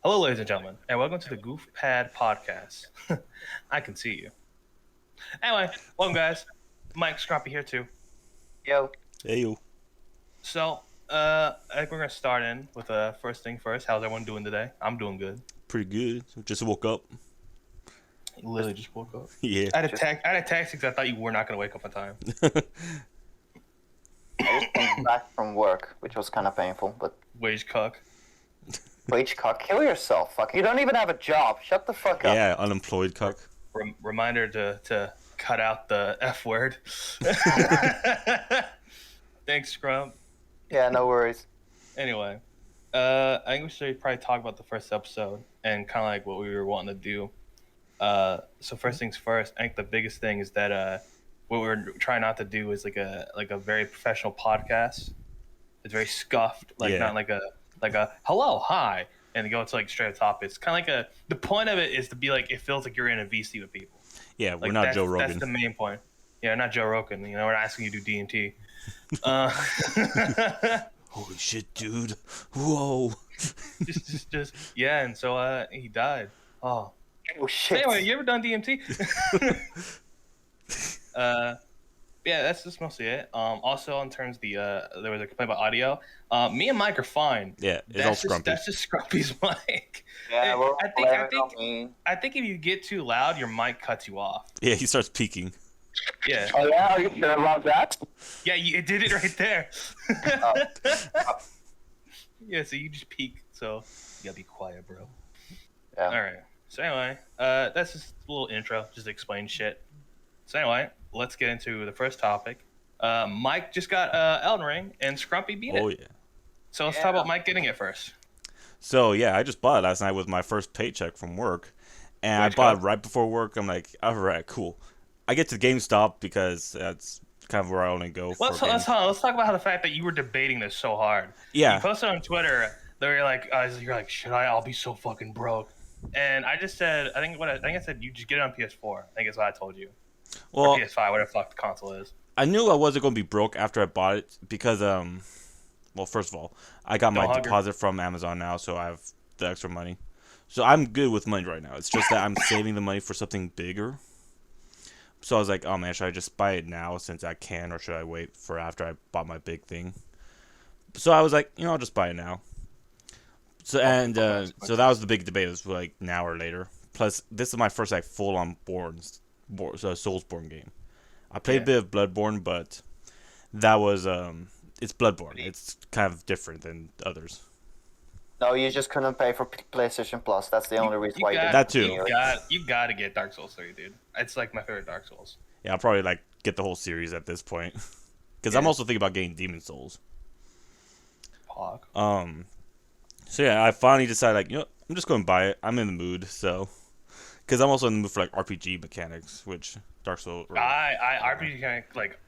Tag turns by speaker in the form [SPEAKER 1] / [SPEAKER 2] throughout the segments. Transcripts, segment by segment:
[SPEAKER 1] Hello, ladies and gentlemen, and welcome to the Goof Pad Podcast. I can see you. Anyway, welcome, guys. Mike Scrumpy here too.
[SPEAKER 2] Yo.
[SPEAKER 3] Hey you.
[SPEAKER 1] So, I think we're gonna start in with first thing first. How's everyone doing today? I'm doing good.
[SPEAKER 3] Pretty good. Just woke up.
[SPEAKER 1] Literally just woke up.
[SPEAKER 3] Yeah.
[SPEAKER 1] I had a text because I thought you were not gonna wake up on time.
[SPEAKER 2] I just came back from work, which was kind of painful, but
[SPEAKER 1] Wage cuck.
[SPEAKER 2] wage cock, kill yourself. Fuck, you don't even have a job. Shut the fuck up.
[SPEAKER 3] Yeah, unemployed cuck.
[SPEAKER 1] Reminder to cut out the F word. Thanks, Scrump.
[SPEAKER 2] Yeah, no worries.
[SPEAKER 1] Anyway, I think we should probably talk about the first episode and kind of like what we were wanting to do. So first things first, I think the biggest thing is that what we're trying not to do is like a very professional podcast. It's very scuffed, not like a hello, hi, and go to like straight to top. It's kind of like the point of it is to be like it feels like you're in a VC with people.
[SPEAKER 3] Yeah,
[SPEAKER 1] Like
[SPEAKER 3] we're not Joe Rogan.
[SPEAKER 1] That's the main point. Yeah, not Joe Rogan. You know, we're not asking you to do DMT.
[SPEAKER 3] Holy shit, dude. Whoa.
[SPEAKER 1] just yeah, and so he died. Oh.
[SPEAKER 2] Oh shit.
[SPEAKER 1] Anyway, you ever done DMT? Yeah, that's just mostly it. Also, in terms of the there was a complaint about audio. Me and Mike are fine.
[SPEAKER 3] Yeah, it's all scrumpy.
[SPEAKER 1] That's just Scrumpy's mic.
[SPEAKER 2] Yeah, well,
[SPEAKER 1] I think if you get too loud, your mic cuts you off.
[SPEAKER 3] Yeah, he starts peeking.
[SPEAKER 1] Yeah.
[SPEAKER 2] Oh yeah, are you sure about that?
[SPEAKER 1] Yeah, it did it right there. Yeah, so you just peak. So you gotta be quiet, bro.
[SPEAKER 2] Yeah.
[SPEAKER 1] All right. So anyway, that's just a little intro, just to explain shit. So anyway, let's get into the first topic. Mike just got Elden Ring, and Scrumpy beat it.
[SPEAKER 3] Oh, yeah.
[SPEAKER 1] So let's talk about Mike getting it first.
[SPEAKER 3] So, yeah, I just bought it last night with my first paycheck from work. And
[SPEAKER 1] Where'd
[SPEAKER 3] I bought
[SPEAKER 1] you
[SPEAKER 3] it
[SPEAKER 1] go?
[SPEAKER 3] right before work. I'm like, all right, cool. I get to GameStop because that's kind of where I only go for
[SPEAKER 1] Let's
[SPEAKER 3] games.
[SPEAKER 1] talk about how the fact that you were debating this so hard.
[SPEAKER 3] Yeah.
[SPEAKER 1] You posted on Twitter that you're like, should I? I'll be so fucking broke. And I just said, I think I said you just get it on PS4. I think it's what I told you.
[SPEAKER 3] Well,
[SPEAKER 1] Or PS5, whatever the fuck the console is.
[SPEAKER 3] I knew I wasn't going to be broke after I bought it because, well, first of all, I got my deposit from Amazon now, so I have the extra money. So I'm good with money right now. It's just that I'm saving the money for something bigger. So I was like, oh man, should I just buy it now since I can, or should I wait for after I bought my big thing? So I was like, I'll just buy it now. So so that was the big debate. It was like now or later. Plus, this is my first like full-on Soulsborne game. I played a bit of Bloodborne, but that was it's Bloodborne. It's kind of different than others.
[SPEAKER 2] No, you just couldn't pay for PlayStation Plus. That's the only reason why you did
[SPEAKER 3] That too.
[SPEAKER 1] You got to get Dark Souls 3, dude. It's like my favorite Dark Souls.
[SPEAKER 3] Yeah, I'll probably like get the whole series at this point, because I'm also thinking about getting Demon Souls.
[SPEAKER 1] Pog.
[SPEAKER 3] So yeah, I finally decided I'm just going to buy it. I'm in the mood, so because I'm also in the mood for like RPG mechanics, which Dark Souls.
[SPEAKER 1] RPG mechanic, like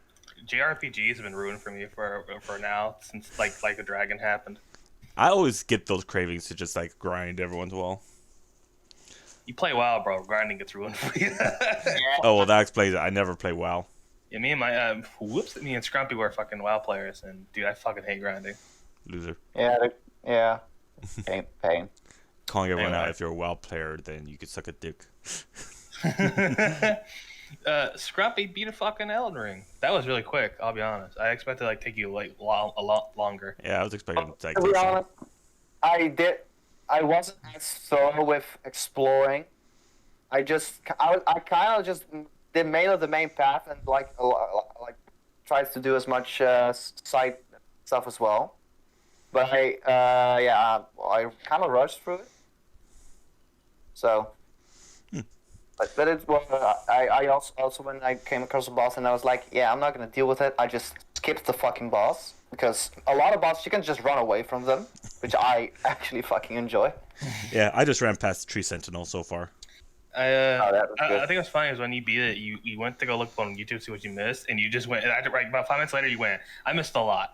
[SPEAKER 1] JRPGs have been ruined for me for now since like the Dragon happened.
[SPEAKER 3] I always get those cravings to just like grind every once in a while.
[SPEAKER 1] You play WoW, bro. Grinding gets ruined for you.
[SPEAKER 3] Oh well, that explains it. I never play WoW.
[SPEAKER 1] Yeah, me and Scrumpy were fucking WoW players, and dude, I fucking hate grinding.
[SPEAKER 3] Loser.
[SPEAKER 2] Yeah. Pain.
[SPEAKER 3] Calling everyone
[SPEAKER 1] Anyway.
[SPEAKER 3] out, if you're a WoW player, then you could suck a dick.
[SPEAKER 1] Scrumpy beat a fucking Elden Ring. That was really quick. I'll be honest. I expected like take you like a lot longer.
[SPEAKER 3] Yeah, I was expecting to like
[SPEAKER 2] To be honest, I wasn't as thorough with exploring. I kind of just did the main path and like tried to do as much side stuff as well. But I kind of rushed through it. So, but it was I also when I came across the boss and I was like, yeah, I'm not gonna deal with it. I just skipped the fucking boss because a lot of bosses you can just run away from them, which I actually fucking enjoy.
[SPEAKER 3] Yeah, I just ran past the Tree Sentinel so far.
[SPEAKER 1] I think it was funny is when you beat it, you went to go look on YouTube to see what you missed, and you just went. And about 5 minutes later, you went. I missed a lot.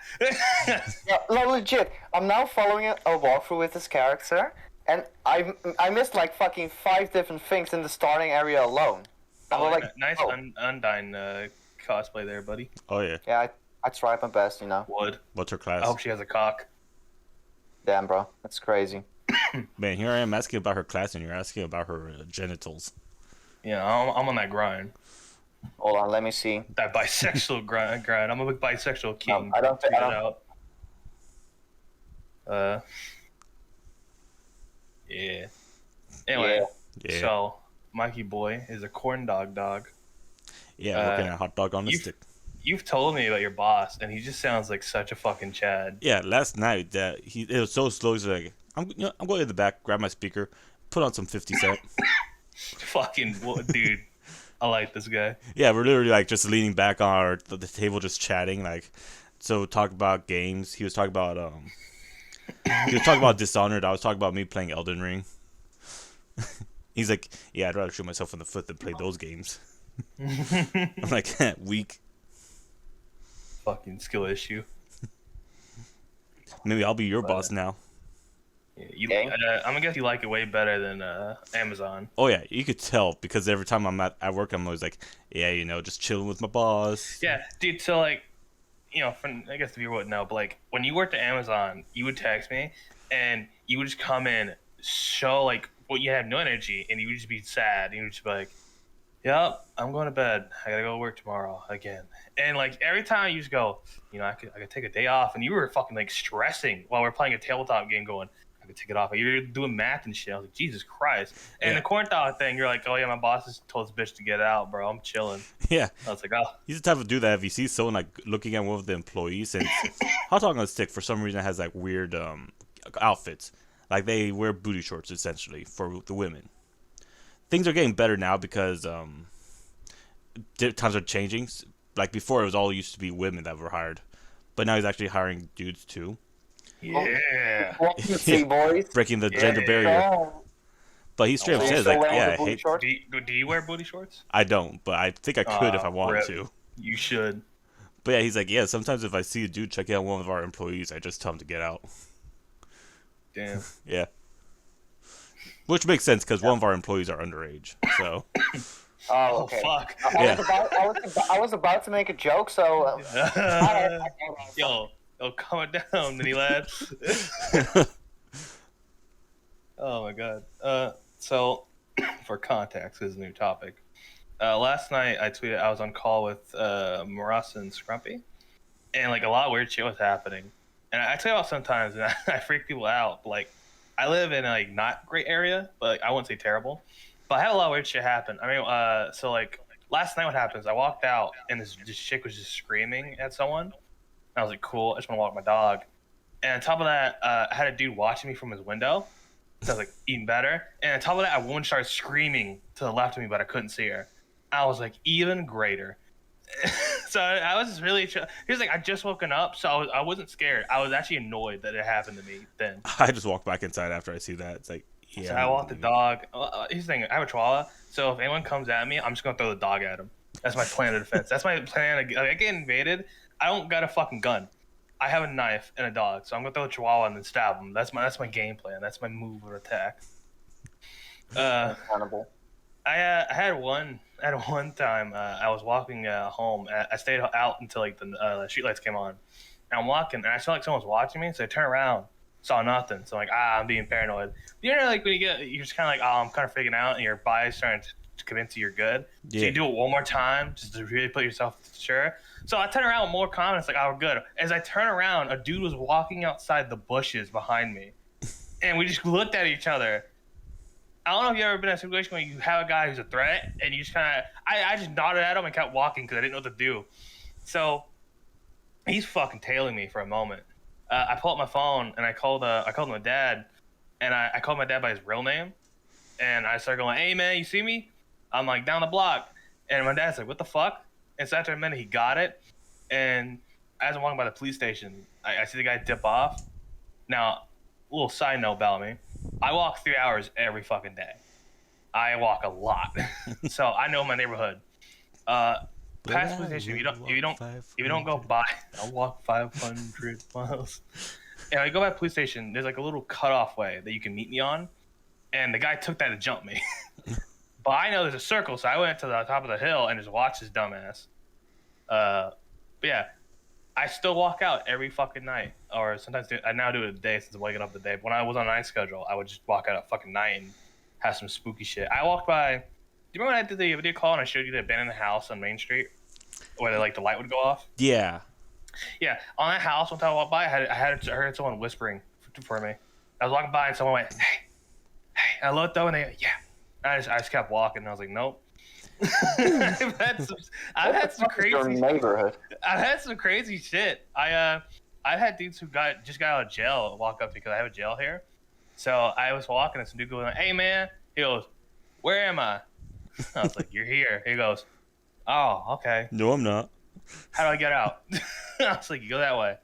[SPEAKER 2] Yeah, no, legit. I'm now following a walkthrough with this character, and I missed like fucking 5 different things in the starting area alone. I'm like,
[SPEAKER 1] nice Undyne cosplay there, buddy.
[SPEAKER 3] Oh yeah.
[SPEAKER 2] Yeah, I tried my best,
[SPEAKER 1] Wood.
[SPEAKER 3] What's her
[SPEAKER 1] I
[SPEAKER 3] class?
[SPEAKER 1] hope she has a cock.
[SPEAKER 2] Damn, bro, that's crazy.
[SPEAKER 3] Man, here I am asking about her class, and you're asking about her genitals.
[SPEAKER 1] Yeah, I'm on that grind.
[SPEAKER 2] Hold on, let me see.
[SPEAKER 1] That bisexual grind. I'm a big bisexual king.
[SPEAKER 2] I don't.
[SPEAKER 1] Yeah. Anyway,
[SPEAKER 3] Yeah.
[SPEAKER 1] so Mikey boy is a corn dog.
[SPEAKER 3] Yeah, working at a hot dog on a stick.
[SPEAKER 1] You've told me about your boss, and he just sounds like such a fucking Chad.
[SPEAKER 3] Yeah, last night it was so slow. He's like, I'm going to the back, grab my speaker, put on some 50 Cent.
[SPEAKER 1] Fucking dude, I like this guy.
[SPEAKER 3] Yeah, we're literally like just leaning back on the table, just chatting. Like, so talk about games. He was talking about Dishonored. I was talking about me playing Elden Ring. He's like, yeah, I'd rather shoot myself in the foot than play those games. I'm like, weak.
[SPEAKER 1] Fucking skill issue.
[SPEAKER 3] Maybe I'll be your boss now.
[SPEAKER 1] Yeah, I'm gonna guess you like it way better than Amazon.
[SPEAKER 3] Oh yeah, you could tell because every time I'm at work, I'm always like, yeah, just chilling with my boss.
[SPEAKER 1] Yeah, dude. So like, I guess the people wouldn't know, but like when you worked at Amazon, you would text me, and you would just come in, show like what you have no energy, and you would just be sad. And you would just be like, "Yep, I'm going to bed. I gotta go to work tomorrow again." And like every time you just go, I could take a day off, and you were fucking like stressing while we're playing a tabletop game, going, I could take it off. You're doing math and shit. I was like, Jesus Christ. And the corn dog thing, you're like, oh yeah, my boss just told this bitch to get out, bro. I'm chilling.
[SPEAKER 3] Yeah.
[SPEAKER 1] I was like, oh.
[SPEAKER 3] He's the type of dude that if he sees someone like looking at one of the employees, and hot dog on a stick for some reason has like weird outfits, like they wear booty shorts essentially for the women. Things are getting better now because times are changing. Like before, it was all used to be women that were hired, but now he's actually hiring dudes too.
[SPEAKER 1] Yeah.
[SPEAKER 2] See, boys.
[SPEAKER 3] Breaking the gender barrier. But he straight up says like, yeah, I hate.
[SPEAKER 1] Do you wear booty shorts?
[SPEAKER 3] I don't, but I think I could if I wanted to.
[SPEAKER 1] You should.
[SPEAKER 3] But yeah, he's like, yeah, sometimes if I see a dude checking out one of our employees, I just tell him to get out.
[SPEAKER 1] Damn.
[SPEAKER 3] Yeah. Which makes sense because one of our employees are underage, so.
[SPEAKER 2] Oh, okay.
[SPEAKER 1] Fuck.
[SPEAKER 2] I was about to make a joke, so.
[SPEAKER 1] Yo, calm it down, mini lad. Oh my god. So, for context, this is a new topic. Last night I tweeted I was on call with Marasa and Scrumpy, and like a lot of weird shit was happening. And I tell you about sometimes, and I freak people out. But, like, I live in a like not great area, but like, I wouldn't say terrible. But I had a lot of weird shit happen. I mean, so like last night, what happens? I walked out, and this chick was just screaming at someone. And I was like, cool. I just want to walk my dog. And on top of that, I had a dude watching me from his window. So I was like, even better. And on top of that, a woman started screaming to the left of me, but I couldn't see her. I was like, even greater. So I was just really chill. He was like, I just woken up, so I wasn't scared. I was actually annoyed that it happened to me then.
[SPEAKER 3] I just walk back inside after I see that. It's like, yeah.
[SPEAKER 1] So I walk the dog. Here's the thing, I have a chihuahua, so if anyone comes at me, I'm just going to throw the dog at him. That's my plan of defense. That's my plan. I get invaded. I don't got a fucking gun. I have a knife and a dog, so I'm going to throw the chihuahua and then stab him. That's my game plan. That's my move or attack. I had one time. I was walking home. I stayed out until like the streetlights came on. And I'm walking, and I saw like someone was watching me. So I turned around, saw nothing. So I'm like, I'm being paranoid. You know, like when you're just kind of like, oh, I'm kind of freaking out, and your body's starting to convince you you're good. Yeah. So you do it one more time just to really put yourself sure. So I turn around with more confidence, like, oh, we're good. As I turn around, a dude was walking outside the bushes behind me, and we just looked at each other. I don't know if you've ever been in a situation where you have a guy who's a threat, and you just kind of, I just nodded at him and kept walking because I didn't know what to do. So he's fucking tailing me for a moment. I pull up my phone and I called my dad, and I called my dad by his real name, and I started going, hey man, you see me? I'm like down the block, and my dad's like, what the fuck? And so after a minute, he got it, and as I'm walking by the police station, I see the guy dip off. Now, a little side note about me. I walk 3 hours every fucking day. I walk a lot. So I know my neighborhood. Past police station, if you don't go by, I'll walk 500 miles. And I go by the police station, there's like a little cutoff way that you can meet me on. And the guy took that to jump me. But I know there's a circle, so I went to the top of the hill and just watched his dumbass. But yeah, I still walk out every fucking night, or sometimes I now do it a day since I'm waking up the day. But when I was on a night schedule, I would just walk out at fucking night and have some spooky shit. I walked by. Do you remember when I did the video call and I showed you the abandoned house on Main Street where like the light would go off?
[SPEAKER 3] Yeah.
[SPEAKER 1] Yeah, on that house, one time I walked by, I heard someone whispering for me. I was walking by and someone went, "Hey, hey!" And I looked over and they, yeah. And I just kept walking. And I was like, nope. I've had some crazy.
[SPEAKER 2] Your neighborhood.
[SPEAKER 1] I've had some crazy shit. I've had dudes who just got out of jail walk up because I have a jail here. So I was walking and some dude goes, "Hey man," he goes, "Where am I?" I was like, "You're here." He goes, "Oh, okay."
[SPEAKER 3] No, I'm not.
[SPEAKER 1] How do I get out? I was like, "You go that way."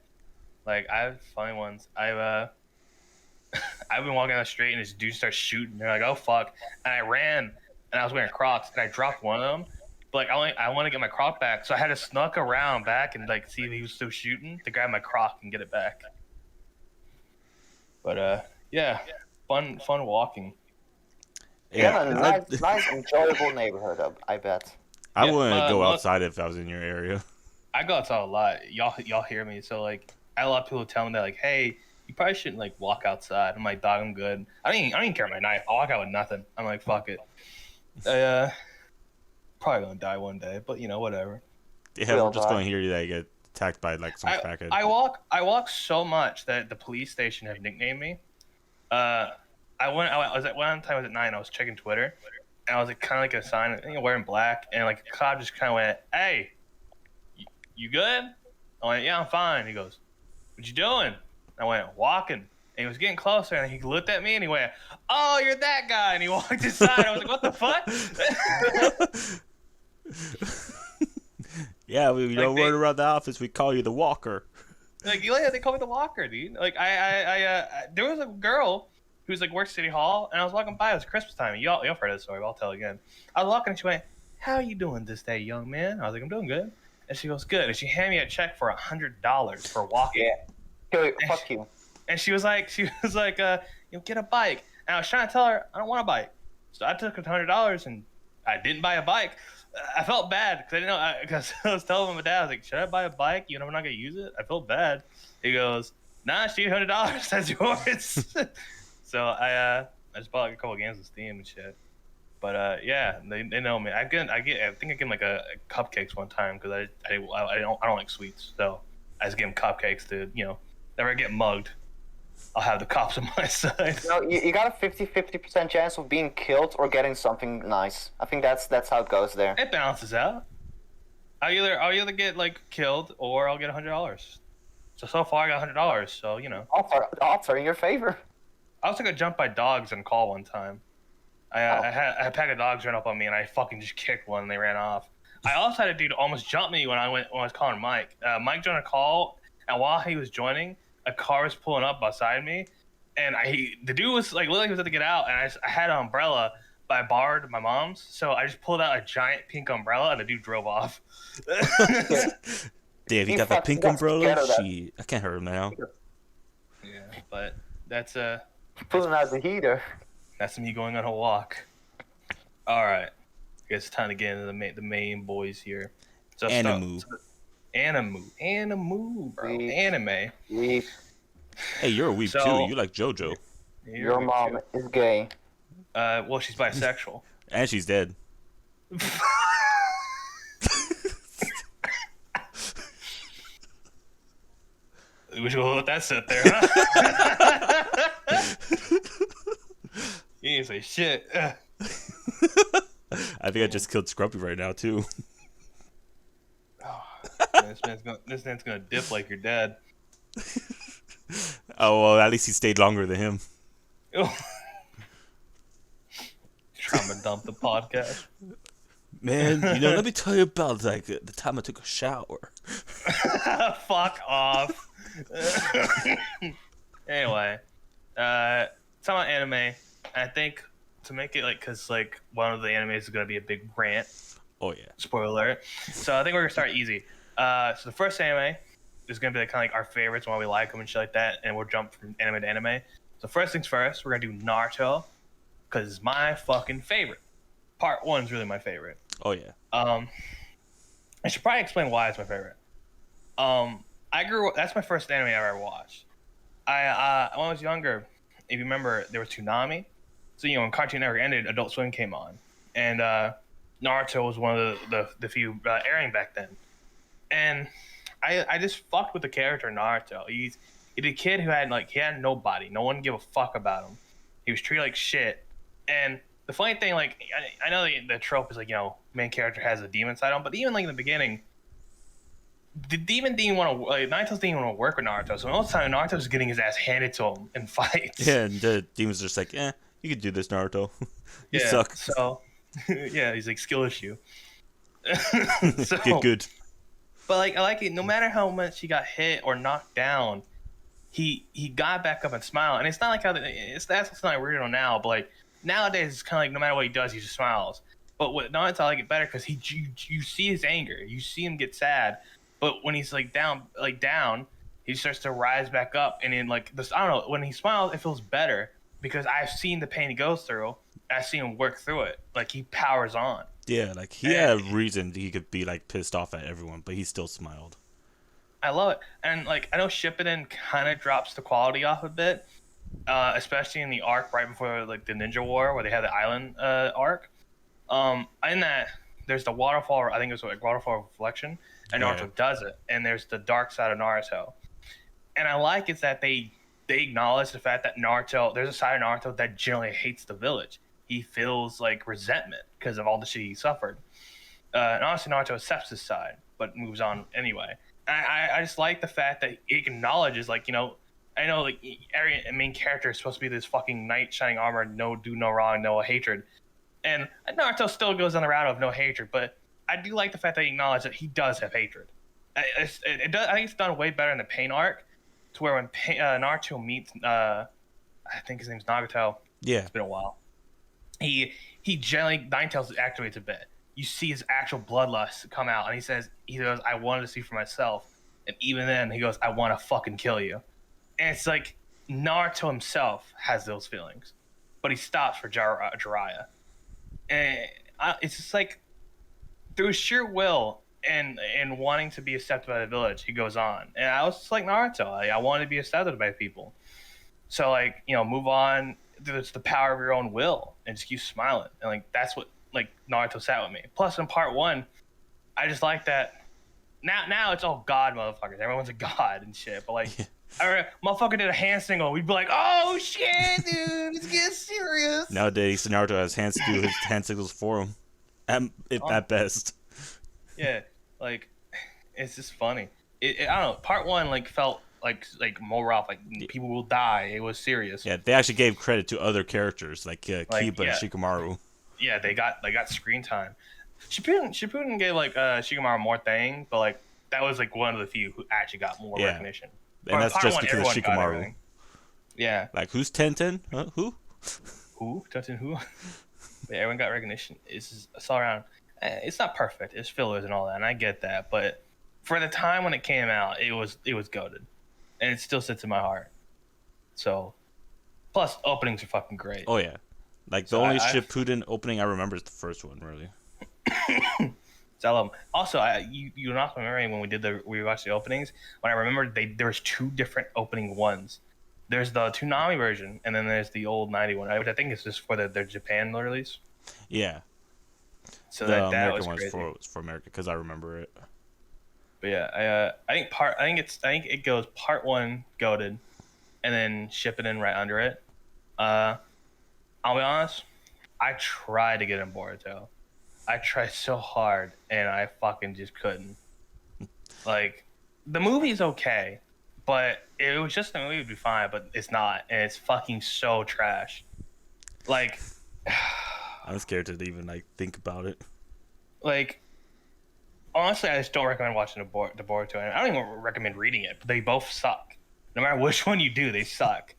[SPEAKER 1] Like I have funny ones. I've been walking down the street and this dude starts shooting. They're like, "Oh fuck!" And I ran and I was wearing Crocs and I dropped one of them. But like I want to get my Croc back, so I had to snuck around back and like see if he was still shooting to grab my Croc and get it back. But yeah, fun walking.
[SPEAKER 2] Yeah, nice, enjoyable neighborhood. I bet.
[SPEAKER 3] I wouldn't go outside if I was in your area.
[SPEAKER 1] I go outside a lot. Y'all hear me? So like, I have a lot of people tell me that like, "Hey, you probably shouldn't like walk outside." I'm like, "Dog, I'm good. I don't even carry my knife. I'll walk out with nothing." I'm like, "Fuck it." Probably gonna die one day, but you know, whatever.
[SPEAKER 3] Yeah, we're just gonna hear you that you get attacked by like some crackhead.
[SPEAKER 1] I walk so much that the police station have nicknamed me. I was at one time I was at 9. I was checking Twitter, and I was like kind of like a sign, wearing black, and like a cop just kind of went, "Hey, you good?" I went, "Yeah, I'm fine." He goes, "What you doing?" I went, "Walking." And he was getting closer, and he looked at me, and he went, "Oh, you're that guy." And he walked inside. I was like, "What the fuck?"
[SPEAKER 3] Yeah, we don't run around the office. We call you the Walker.
[SPEAKER 1] Like, yeah, they call me the Walker, dude. Like, there was a girl who's like works City Hall, and I was walking by. It was Christmas time. Y'all heard this story, but I'll tell it again. I was walking, and she went, "How are you doing this day, young man?" I was like, "I'm doing good." And she goes, "Good." And she handed me a check for $100 for walking.
[SPEAKER 2] Yeah. Fuck you.
[SPEAKER 1] And she was like, get a bike. And I was trying to tell her I don't want a bike. So I took $100 and I didn't buy a bike. I felt bad because I didn't know, because I was telling my dad, I was like, "Should I buy a bike? You know, we're not gonna use it." I felt bad. He goes, "Nah, she $100. That's yours." So I just bought like a couple games of Steam and shit. But yeah, they know me. I think I gave him like a cupcakes one time because I don't like sweets, so I just gave him cupcakes to never get mugged. I'll have the cops on my side.
[SPEAKER 2] No, you got a 50% chance of being killed or getting something nice. I think that's how it goes there.
[SPEAKER 1] It balances out. I'll either get like killed or I'll get $100. So far I got $100. So
[SPEAKER 2] Odds are in your favor.
[SPEAKER 1] I also got jumped by dogs on call one time. I had a pack of dogs run up on me and I fucking just kicked one and they ran off. I also had a dude almost jump me when I was calling Mike. Mike joined a call, and while he was joining, a car was pulling up beside me, and the dude was like literally he was about to get out, and I had an umbrella, but I borrowed my mom's, so I just pulled out a giant pink umbrella, and the dude drove off.
[SPEAKER 3] Dave, you got that pink umbrella? I can't hurt him now.
[SPEAKER 1] Yeah, but that's
[SPEAKER 2] pulling out the heater.
[SPEAKER 1] That's me going on a walk. All right, I guess it's time to get into the main boys here. So Animu, bro. Anime.
[SPEAKER 2] Weep.
[SPEAKER 3] Hey, you're a weep too. You like JoJo.
[SPEAKER 2] Your mom is gay.
[SPEAKER 1] Well, she's bisexual.
[SPEAKER 3] And she's dead.
[SPEAKER 1] We should let that sit there, huh? You didn't say shit.
[SPEAKER 3] I think I just killed Scrumpy right now too.
[SPEAKER 1] This man's gonna dip like your dad.
[SPEAKER 3] Oh well, at least he stayed longer than him.
[SPEAKER 1] Trauma dump the podcast.
[SPEAKER 3] Man, let me tell you about like the time I took a shower.
[SPEAKER 1] Fuck off. Anyway, talking about anime, I think to make it because one of the animes is gonna be a big rant.
[SPEAKER 3] Oh yeah.
[SPEAKER 1] Spoiler alert. So I think we're gonna start easy. So the first anime is gonna be kind of our favorites and why we like them and shit like that, and we'll jump from anime to anime. So first things first, we're gonna do Naruto because it's my fucking favorite. Part 1 is really my favorite.
[SPEAKER 3] Oh yeah.
[SPEAKER 1] I should probably explain why it's my favorite. I That's my first anime I ever watched. When I was younger, if you remember, there was Toonami. So when Cartoon Network ended, Adult Swim came on, and Naruto was one of the few airing back then. And I just fucked with the character Naruto. He's a kid who he had nobody. No one gave a fuck about him. He was treated like shit. And the funny thing, I know the trope is main character has a demon side on, but even in the beginning, the demon didn't want to. Naruto didn't want to work with Naruto. So most of the time, Naruto was getting his ass handed to him in fights.
[SPEAKER 3] Yeah, and the demon's just like, you could do this, Naruto. You suck.
[SPEAKER 1] So, yeah, he's like skill issue. So,
[SPEAKER 3] Get good.
[SPEAKER 1] But I like it. No matter how much he got hit or knocked down, he got back up and smiled. And it's not like how that's not weird now. But nowadays, it's kind of no matter what he does, he just smiles. But with Naruto, I like it better because you see his anger, you see him get sad. But when he's down, he starts to rise back up, and in this, I don't know. When he smiles, it feels better because I've seen the pain he goes through. I've seen him work through it. He powers on.
[SPEAKER 3] Yeah, he had a reason he could be pissed off at everyone, but he still smiled.
[SPEAKER 1] I love it, and I know Shippuden kind of drops the quality off a bit, especially in the arc right before the Ninja War where they had the island arc. In that there's the waterfall. I think it was waterfall reflection. And Naruto does it, and there's the dark side of Naruto, and I like is that they acknowledge the fact that there's a side of Naruto that generally hates the village. He feels resentment because of all the shit he suffered. And honestly, Naruto accepts his side, but moves on anyway. I just like the fact that he acknowledges, I know every main character is supposed to be this fucking knight shining armor, do no wrong, no hatred, and Naruto still goes on the route of no hatred, but I do like the fact that he acknowledged that he does have hatred. I think it's done way better in the Pain arc, to where when Naruto meets, I think his name's Nagato.
[SPEAKER 3] Yeah.
[SPEAKER 1] It's been a while. He generally Ninetales activates a bit. You see his actual bloodlust come out, and he goes, I wanted to see for myself. And even then, he goes, I want to fucking kill you. And it's Naruto himself has those feelings, but he stops for Jiraiya. And it's just through sheer will and wanting to be accepted by the village, he goes on. And I was just like Naruto. I wanted to be accepted by people. So move on. It's the power of your own will, and just keep smiling. And that's what Naruto sat with me. Plus, in part 1, I just like that. Now it's all God motherfuckers. Everyone's a god and shit. But motherfucker did a hand signal, we'd be like, oh shit, dude, it's getting serious.
[SPEAKER 3] Nowadays, Naruto has hands to do his hand signals for him. At best.
[SPEAKER 1] Yeah, it's just funny. I don't know. Part 1 felt more rough. People will die. It was serious.
[SPEAKER 3] Yeah, they actually gave credit to other characters Kiba and Shikamaru.
[SPEAKER 1] Yeah, they got screen time. Shippuden gave Shikamaru more thing, but that was one of the few who actually got more recognition.
[SPEAKER 3] And that's just because of Shikamaru.
[SPEAKER 1] Yeah.
[SPEAKER 3] Who's Tenten? Huh? Who?
[SPEAKER 1] Tenten who? Yeah, everyone got recognition. It's all around. It's not perfect. It's fillers and all that, and I get that. But for the time when it came out, it was goated, and it still sits in my heart. So, plus openings are fucking great.
[SPEAKER 3] Oh yeah, the only Shippuden opening I remember is the first one, really.
[SPEAKER 1] So I love them. Also, you knocked my memory when we watched the openings. When I remembered there was 2 different opening ones. There's the Toonami version, and then there's the old 90 one, which I think is just for their Japan release.
[SPEAKER 3] Yeah.
[SPEAKER 1] So
[SPEAKER 3] the
[SPEAKER 1] that
[SPEAKER 3] American
[SPEAKER 1] was crazy.
[SPEAKER 3] one's for America because I remember it.
[SPEAKER 1] But yeah, I think it goes part 1 goated, and then Shippuden right under it. I'll be honest, I tried to get in Boruto. I tried so hard, and I fucking just couldn't. The movie's okay. But it was just a movie, would be fine, but it's not, and it's fucking so trash.
[SPEAKER 3] I'm scared to even think about it.
[SPEAKER 1] Honestly, I just don't recommend watching the Boruto. I don't even recommend reading it, but they both suck. No matter which one you do, they suck.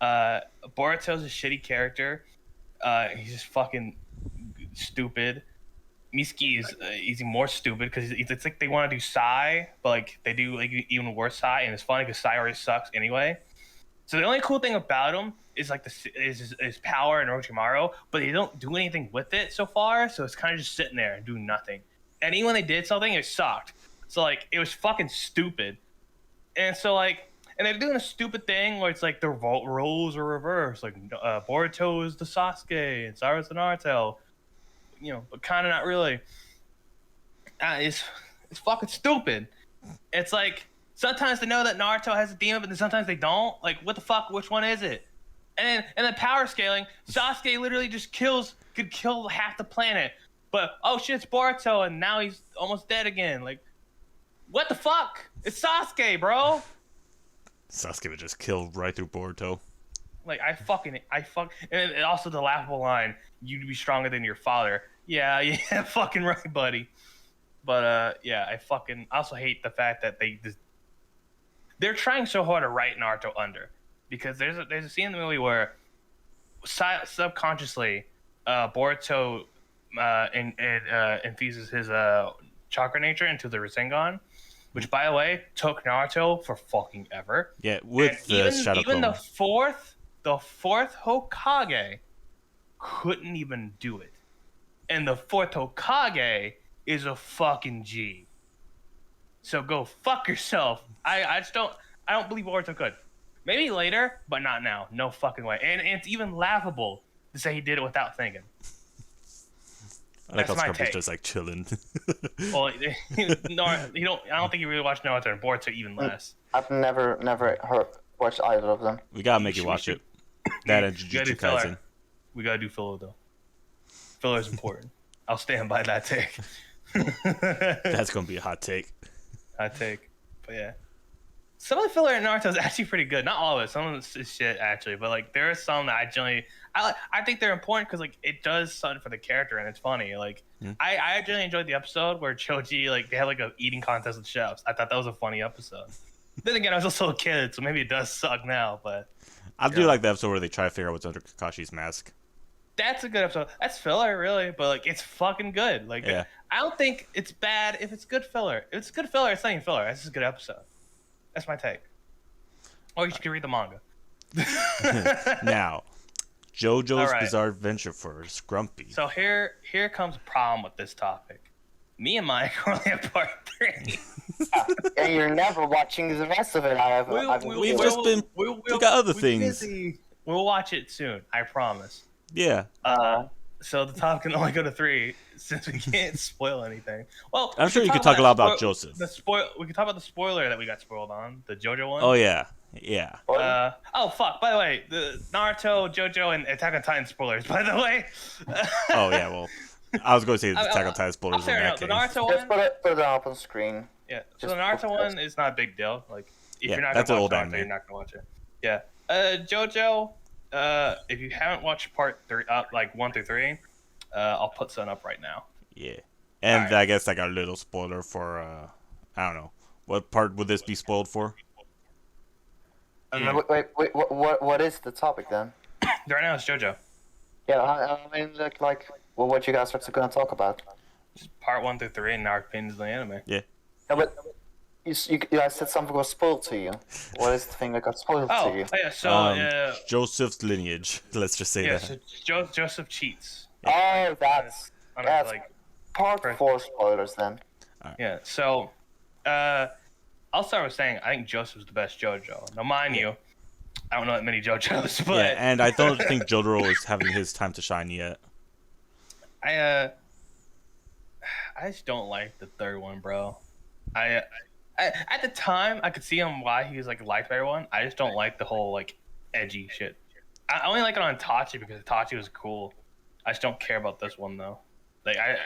[SPEAKER 1] Boruto's a shitty character. He's just fucking stupid. Mitsuki is he's more stupid because it's they want to do Sai, but they do even worse Sai, and it's funny because Sai already sucks anyway. So the only cool thing about him is his power and Orochimaru, but they don't do anything with it so far. So it's kind of just sitting there and doing nothing. And even when they did something, it sucked. So it was fucking stupid. And so like, and they're doing a stupid thing where it's like the roles are reversed. Like Boruto is the Sasuke and Sarah's the Naruto. But kind of not really. It's fucking stupid. It's like sometimes they know that Naruto has a demon, but then sometimes they don't. Like, what the fuck? Which one is it? And then power scaling, Sasuke literally just could kill half the planet. But oh shit, it's Boruto, and now he's almost dead again. Like, what the fuck? It's Sasuke, bro.
[SPEAKER 3] Sasuke would just kill right through Boruto.
[SPEAKER 1] Like, and also the laughable line, "You'd be stronger than your father." Yeah, fucking right, buddy. But yeah, I also hate the fact that they're trying so hard to write Naruto under, because there's a scene in the movie where subconsciously Boruto infuses his chakra nature into the Rasengan, which, by the way, took Naruto for fucking ever.
[SPEAKER 3] Yeah, with the Shadow
[SPEAKER 1] even
[SPEAKER 3] Clone.
[SPEAKER 1] the fourth Hokage couldn't even do it, and the fourth Hokage is a fucking G. So go fuck yourself. I don't believe Boruto could. Maybe later, but not now. No fucking way. And it's even laughable to say he did it without thinking.
[SPEAKER 3] I like how Scrumpy's just like chilling.
[SPEAKER 1] Well, no, I don't think you really watched Naruto, and Boruto even less.
[SPEAKER 2] I've never watched either of them.
[SPEAKER 3] We gotta make you watch it. That and Jujutsu Kaisen.
[SPEAKER 1] We gotta do filler though. Filler is important. I'll stand by that take.
[SPEAKER 3] That's gonna be a hot take.
[SPEAKER 1] Hot take, but yeah. Some of the filler in Naruto is actually pretty good. Not all of it. Some of it's shit actually, but like there are some that I think they're important because like it does something for the character and it's funny. Like I actually enjoyed the episode where Choji they had like a eating contest with chefs. I thought that was a funny episode. Then again, I was also a kid, so maybe it does suck now. But
[SPEAKER 3] I do like the episode where they try to figure out what's under Kakashi's mask.
[SPEAKER 1] That's a good episode. That's filler, really, but like it's fucking good. Like
[SPEAKER 3] yeah.
[SPEAKER 1] I don't think it's bad if it's good filler. If it's good filler, it's not even filler. It's just a good episode. That's my take. Or you can read the manga.
[SPEAKER 3] Now, JoJo's Bizarre Adventure for Scrumpy.
[SPEAKER 1] So here comes a problem with this topic. Me and Mike are only at part 3.
[SPEAKER 2] And you're never watching the rest of it.
[SPEAKER 3] We got other things.
[SPEAKER 1] We'll watch it soon. I promise.
[SPEAKER 3] Yeah.
[SPEAKER 1] So the topic can only go to 3 since we can't spoil anything. Well,
[SPEAKER 3] I'm sure you could talk a lot about Joseph.
[SPEAKER 1] We can talk about the spoiler that we got spoiled on, the JoJo one.
[SPEAKER 3] Oh yeah.
[SPEAKER 1] Oh fuck! By the way, the Naruto, JoJo, and Attack on Titan spoilers. By the way.
[SPEAKER 3] Oh yeah, well, I was going to say the Attack on Titan spoilers.
[SPEAKER 1] Fair enough. The Naruto one.
[SPEAKER 2] Just put it up on screen.
[SPEAKER 1] Yeah. So the Naruto one is not a big deal. Like if you're not
[SPEAKER 3] that's
[SPEAKER 1] gonna
[SPEAKER 3] an old
[SPEAKER 1] watch
[SPEAKER 3] anime.
[SPEAKER 1] Naruto, you're not gonna watch it. Yeah. JoJo. If you haven't watched part 3, like 1 through 3, I'll put some up right now.
[SPEAKER 3] Yeah, and I guess like a little spoiler for I don't know, what part would this be spoiled for?
[SPEAKER 2] Wait, what is the topic then?
[SPEAKER 1] Right now it's JoJo.
[SPEAKER 2] Yeah, I mean what you guys are going to talk about?
[SPEAKER 1] Just part 1 through 3 and our opinions on the anime.
[SPEAKER 3] Yeah.
[SPEAKER 2] No, but you guys said something was spoiled to you. What is the thing that got spoiled to you?
[SPEAKER 1] Oh yeah, so
[SPEAKER 3] Joseph's lineage. Let's just say that.
[SPEAKER 1] So Joseph cheats.
[SPEAKER 2] Oh, that's
[SPEAKER 1] like
[SPEAKER 2] part 4 spoilers then.
[SPEAKER 3] Right.
[SPEAKER 1] Yeah. So, I'll start with saying I think Joseph's the best JoJo. Now, mind you, I don't know that many JoJos, but
[SPEAKER 3] yeah, and I don't think Jotaro is having his time to shine yet.
[SPEAKER 1] I just don't like the third one, bro. I at the time I could see him why he was like liked by everyone. I just don't like the whole like edgy shit. I only like it on Itachi because Itachi was cool. I just don't care about this one though. Like I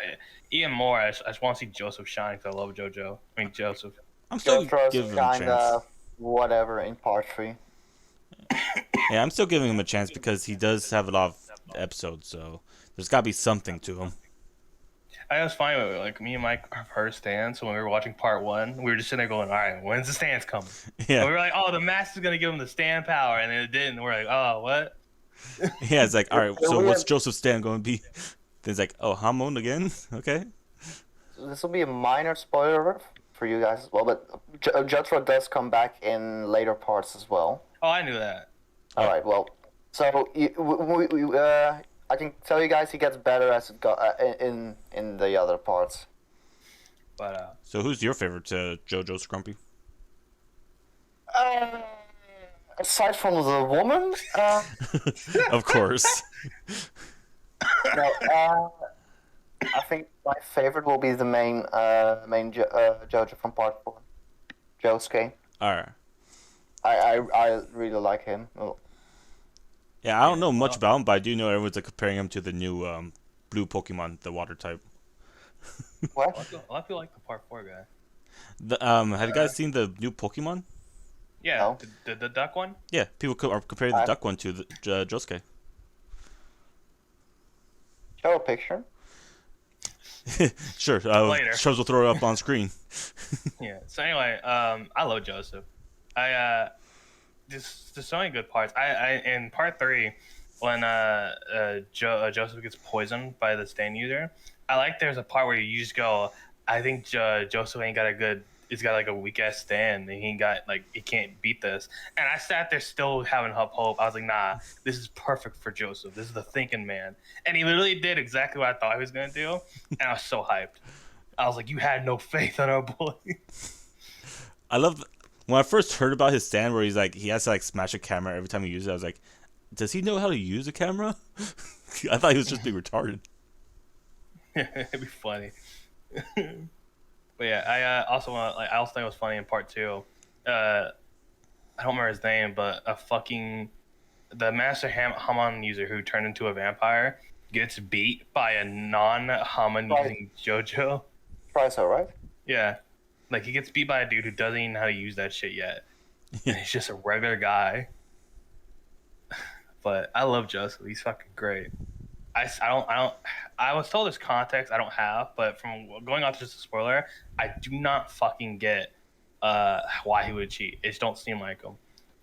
[SPEAKER 1] even more. I just want to see Joseph shine because I love JoJo. I mean Joseph.
[SPEAKER 3] I'm still giving him a chance.
[SPEAKER 2] Whatever in part 3.
[SPEAKER 3] Yeah, I'm still giving him a chance because he does have a lot of episodes, so there's got to be something to him.
[SPEAKER 1] I was fine with it. Like me and Mike have heard stands, so when we were watching part 1, we were just sitting there going, "All right, when's the stands coming?"
[SPEAKER 3] Yeah.
[SPEAKER 1] And we were like, "Oh, the master's gonna give him the stand power," and then it didn't. And we're like, "Oh, what?"
[SPEAKER 3] Yeah, it's like, all right, so what's Joseph's stand going to be? Then it's like, oh, Hamon again? Okay.
[SPEAKER 2] This will be a minor spoiler for you guys as well, but Jotaro does come back in later parts as well.
[SPEAKER 1] Oh, I knew that.
[SPEAKER 2] All right, well, so I can tell you guys he gets better as it got in the other parts.
[SPEAKER 1] But
[SPEAKER 3] so who's your favorite JoJo Scrumpy?
[SPEAKER 2] Uh, aside from the woman,
[SPEAKER 3] Of course.
[SPEAKER 2] no, I think my favorite will be the main Jojo from Part 4, Josuke.
[SPEAKER 3] Alright.
[SPEAKER 2] I really like him. Oh,
[SPEAKER 3] Yeah, I don't know much about him, but I do know everyone's like, comparing him to the new blue Pokemon, the water type.
[SPEAKER 2] what?
[SPEAKER 1] A lot of people like the Part 4 guy.
[SPEAKER 3] Have you guys seen the new Pokemon?
[SPEAKER 1] Yeah,
[SPEAKER 2] No.
[SPEAKER 1] the duck one.
[SPEAKER 3] Yeah, people are comparing the duck one to the Josuke.
[SPEAKER 2] Show a picture.
[SPEAKER 3] Sure.
[SPEAKER 1] Later.
[SPEAKER 3] Chubs will throw it up on screen.
[SPEAKER 1] Yeah. So anyway, I love Joseph. There's so many good parts. I in Part 3, when Joseph gets poisoned by the stain user, I like there's a part where you just go, I think Joseph ain't got a good. He's got like a weak ass stand, and he can't beat this. And I sat there still having hope. I was like, nah, this is perfect for Joseph. This is the thinking man, and he literally did exactly what I thought he was gonna do, and I was so hyped. I was like, you had no faith in our boy.
[SPEAKER 3] I love when I first heard about his stand where he's like he has to like smash a camera every time he uses it. I was like, does he know how to use a camera? I thought he was just being retarded.
[SPEAKER 1] It'd be funny. But yeah, I also think it was funny in Part 2. I don't remember his name, but the Master Hamon user who turned into a vampire gets beat by a non-Hamon using JoJo.
[SPEAKER 2] Triso, right?
[SPEAKER 1] Yeah, like he gets beat by a dude who doesn't even know how to use that shit yet, and he's just a regular guy. But I love Joseph. He's fucking great. I was told this context I don't have, but from going off just a spoiler, I do not fucking get why he would cheat. It just don't seem like him.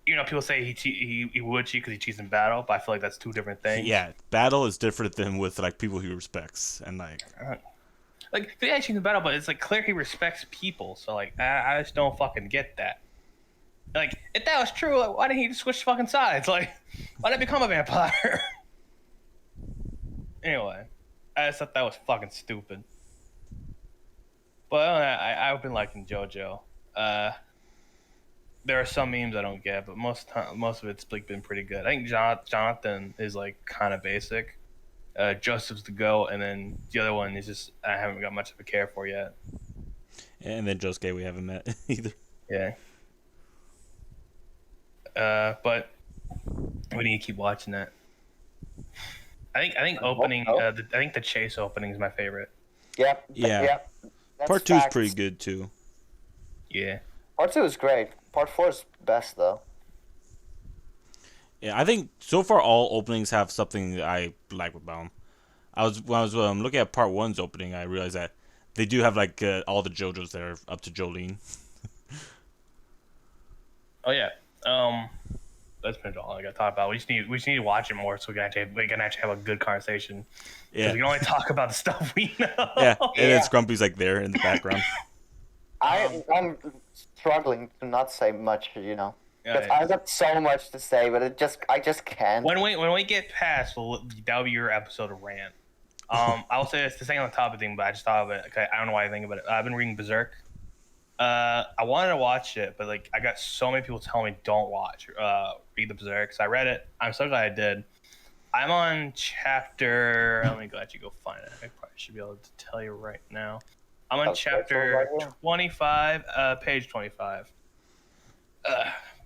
[SPEAKER 1] You know, people say he would cheat because he cheats in battle, but I feel like that's two different things.
[SPEAKER 3] Yeah, battle is different than with like people he respects and like.
[SPEAKER 1] Yeah, he cheats in battle, but it's like clear he respects people. So like, I just don't fucking get that. Like, if that was true, like, why didn't he just switch fucking sides? Like, why did he become a vampire? Anyway, I just thought that was fucking stupid. But I've been liking JoJo. There are some memes I don't get, but most of it's like been pretty good. I think Jonathan is like kind of basic. Joseph's the GOAT, and then the other one is just I haven't got much of a care for yet.
[SPEAKER 3] And then Josuke we haven't met either.
[SPEAKER 1] Yeah. But we need to keep watching that. I think opening. I think the chase opening is my favorite.
[SPEAKER 2] Yep.
[SPEAKER 3] Yeah.
[SPEAKER 2] Yep. That's
[SPEAKER 3] Part 2 is
[SPEAKER 2] facts.
[SPEAKER 3] pretty good too.
[SPEAKER 1] Yeah.
[SPEAKER 2] Part 2 is great. Part 4 is best though.
[SPEAKER 3] Yeah, I think so far all openings have something that I like about them. When I was looking at Part 1's opening, I realized that they do have like all the JoJos that are up to Jolene.
[SPEAKER 1] Oh yeah. That's been all I got to talk about. We just need to watch it more so we can actually have a good conversation.
[SPEAKER 3] Yeah.
[SPEAKER 1] We can only talk about the stuff we know.
[SPEAKER 3] Yeah, and then Scrumpy's like there in the background.
[SPEAKER 2] I'm struggling to not say much, you know. Because
[SPEAKER 1] Yeah,
[SPEAKER 2] I've got so much to say, but I just can't.
[SPEAKER 1] when we get past, that'll be your episode of rant. I will say this thing on the topic thing, but I just thought of it. Okay, I don't know why I think about it. I've been reading Berserk. I wanted to watch it, but like I got so many people telling me don't read the Berserk. So I read it. I'm so glad I did. I'm on chapter. Let me go find it. I probably should be able to tell you right now. I'm on chapter 25, page 25.